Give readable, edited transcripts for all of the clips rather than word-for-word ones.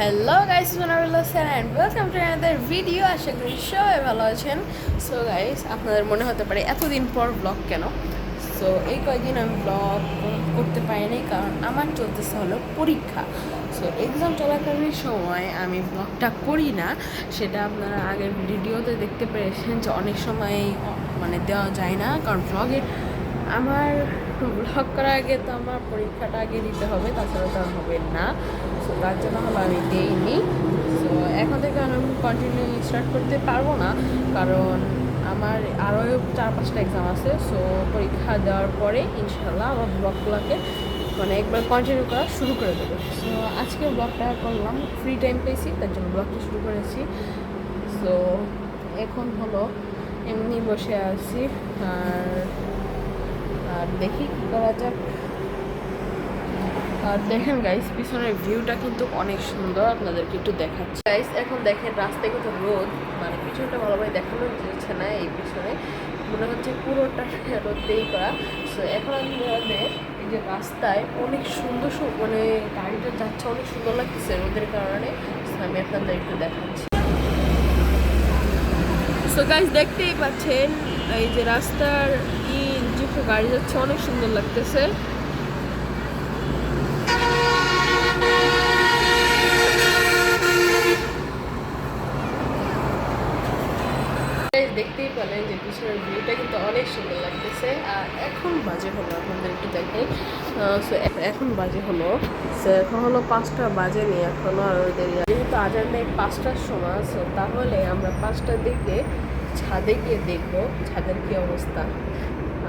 Hello guys, and welcome to another video. আশা করি সবাই ভালো আছেন। সো গাইস, আপনাদের মনে হতে পারে এতদিন পর ব্লগ কেন। সো এই কয়েকদিন আমি ব্লগ করতে পারিনি, কারণ আমার চলতেছে হলো পরীক্ষা। সো এক্সাম চলাকালীন সময় আমি ব্লগটা করি না, সেটা আপনারা আগের ভিডিওতে দেখতে পেরেছেন যে অনেক সময় মানে দেওয়া যায় না, কারণ আমার ব্লগ করার আগে তো আমার পরীক্ষাটা আগে দিতে হবে, তাছাড়া তো হবে না। সো তার জন্য হলো আমি দিইনি। সো এখন থেকে আমি কন্টিনিউ স্টার্ট করতে পারবো না, কারণ আমার আরও 4-5টা এক্সাম আছে। সো পরীক্ষা দেওয়ার পরে ইনশাল্লাহ আমার ব্লগগুলোকে মানে একবার কন্টিনিউ করা শুরু করে দেবো। সো আজকে ব্লগটা করলাম, ফ্রি টাইম পেয়েছি তার জন্য ব্লগটা শুরু করেছি। সো এখন হলো এমনি বসে আছি আর দেখি কী করা যাক। আর দেখেন গাইস, পিছনের ভিউটা কিন্তু অনেক সুন্দর, আপনাদেরকে একটু দেখাচ্ছি। গাইস এখন দেখেন রাস্তায় কত রোদ, মানে পিছনটা ভালোভাবে দেখানো যাচ্ছে না, এই পিছনে মনে হচ্ছে পুরোটা রোদেই করা। সো এখন আমাদের এই যে রাস্তায় অনেক সুন্দর মানে গাড়িটা যাচ্ছে, অনেক সুন্দর লাগতেছে রোদের কারণে। আমি আপনাদের একটু দেখাচ্ছি। সো গাইস দেখতেই পাচ্ছেন এই যে রাস্তার যে গাড়ি যাচ্ছে, অনেক সুন্দর লাগতেছে। দেখতেই পেলেন যে পিছনের ভিউটা কিন্তু অনেক সুন্দর লাগতেছে। আর এখন বাজে হলো, আপনাদের একটু দেখাই। সো এখন বাজে হলো, সো এখন হলো 5টা বাজেনি এখনও, আর ওদের যেহেতু আজান নেই 5টার সময়। সো তাহলে আমরা 5টার দিকে ছাদে গিয়ে দেখবো ছাদের কী অবস্থা।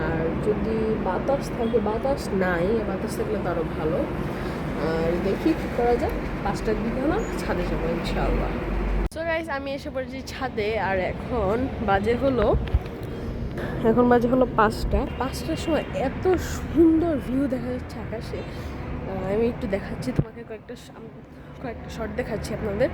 আর যদি বাতাস থাকে, বাতাস নাই, বাতাস থাকলে তো আরও ভালো। আর দেখি কী করা যায়, 5টার দিকে হলো ছাদে যাবো ইনশাআল্লাহ। সো গাইস, আমি এসে পড়েছি ছাদে, আর এখন বাজে হলো 5টার সময় এত সুন্দর ভিউ দেখা যাচ্ছে আকাশে। আমি একটু দেখাচ্ছি তোমাকে, কয়েকটা শট দেখাচ্ছি আপনাদের।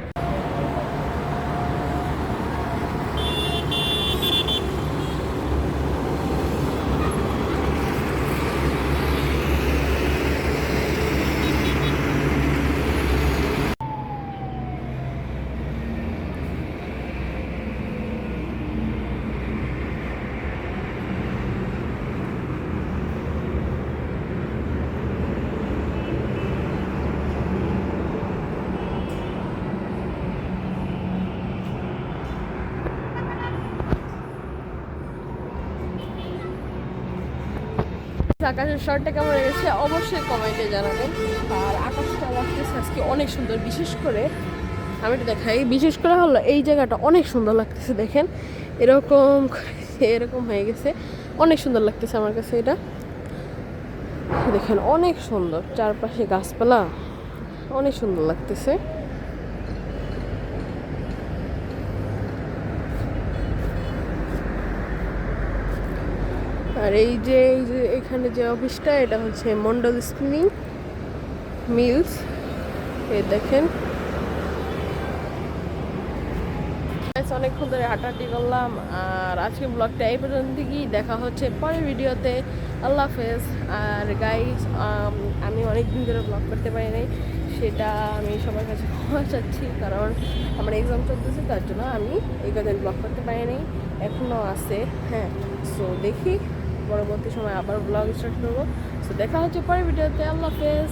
আকাশের শটটা কেমন লেগেছে অবশ্যই কমেন্টে জানাবেন। আর আকাশটা লাগতেছে আজকে অনেক সুন্দর, বিশেষ করে আমি একটু দেখাই, বিশেষ করে হলো এই জায়গাটা অনেক সুন্দর লাগতেছে। দেখেন এরকম হয়ে গেছে, অনেক সুন্দর লাগতেছে আমার কাছে এটা। দেখেন অনেক সুন্দর, চারপাশে গাছপালা, অনেক সুন্দর লাগতেছে। আর এই যে এখানে যে অফিসটা, এটা হচ্ছে মন্ডল স্পিনিং মিলস। এই দেখেন অনেকক্ষণ ধরে হাঁটাহাঁটি করলাম। আর আজকে ব্লগটা এই পর্যন্তই, দেখা হচ্ছে পরের ভিডিওতে। আল্লাহ হাফেজ। আর গাইস, আমি অনেক দিন ধরে ব্লগ করতে পারি নাই, সেটা আমি সবার কাছে ক্ষমা চাচ্ছি, কারণ আমার এক্সাম চলতেছে, তার জন্য আমি এই কদিন ব্লগ করতে পারি নাই, এখনও আছে। হ্যাঁ, সো দেখি পরবর্তী সময় আবার ব্লগ স্টার্ট করবো। সো দেখা হচ্ছে পরের ভিডিওতে। আল্লাহ হাফেজ।